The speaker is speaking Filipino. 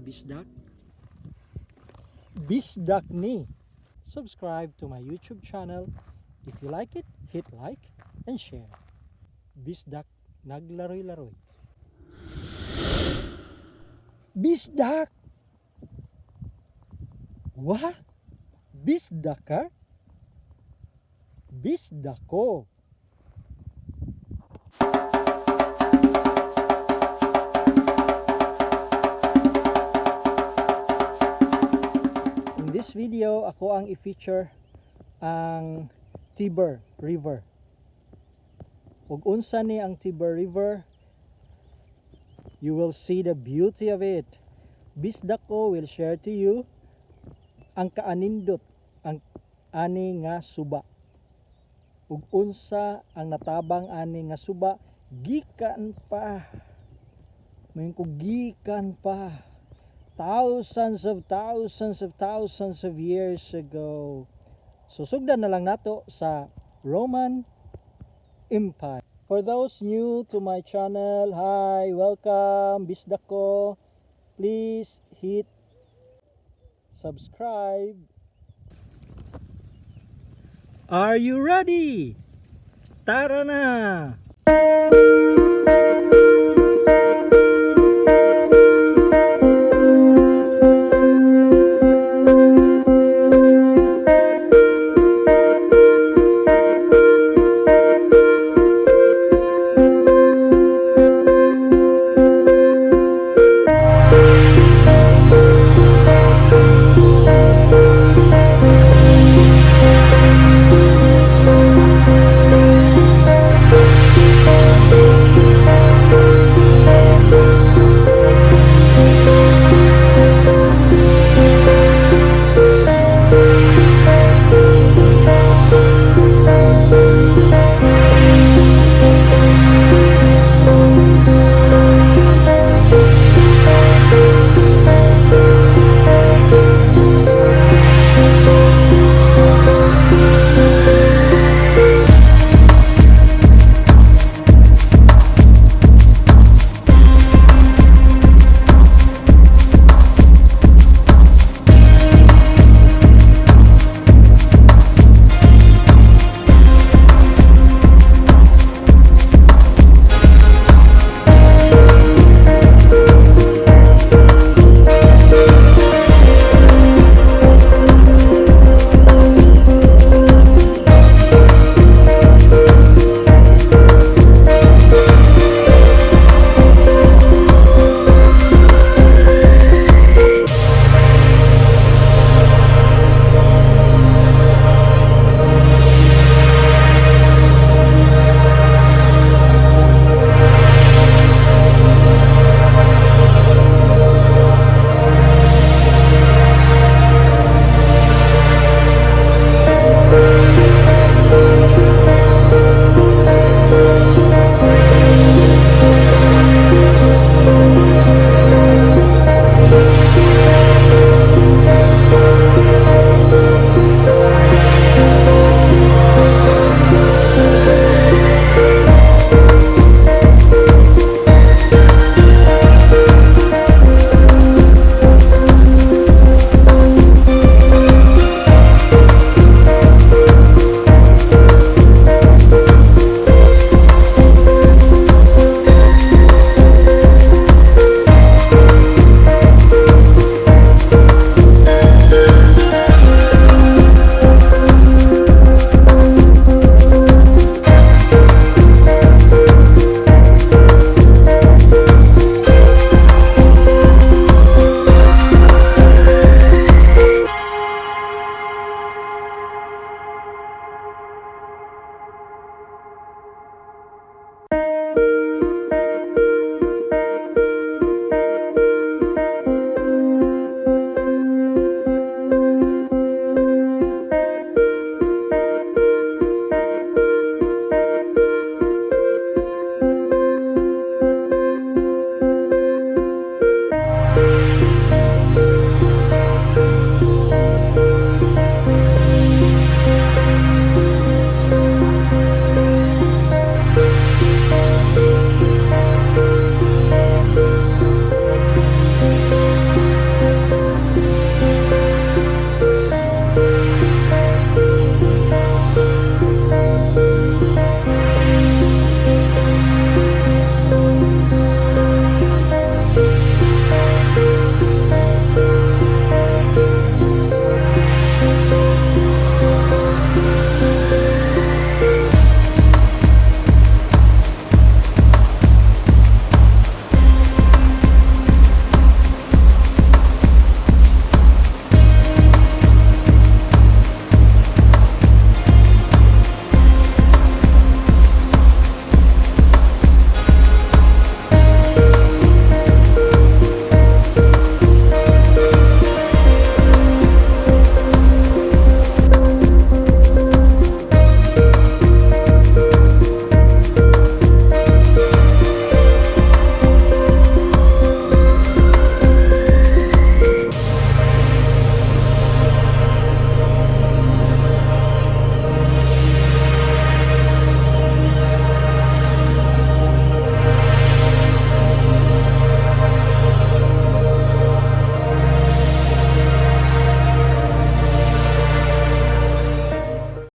Bisdak. Bisdak ni. Subscribe to my YouTube channel. If you like it, hit like and share. Bisdak naglaroy-laroy. Bisdak! What? Bisdak ka? Bisdak ko. In this video, ako ang i-feature ang Tiber River. Ug unsa ni ang Tiber River, you will see the beauty of it. Bisdak ko will share to you ang Kaanindot, ang ani nga suba. Ug unsa ang natabang ani nga suba, gikan pa. Mayon ko gikan pa. Thousands of years ago. Susugdan na lang nato sa Roman Empire. For those new to my channel, hi, welcome, Bisdak Ko. Please hit subscribe. Are you ready? Tara na!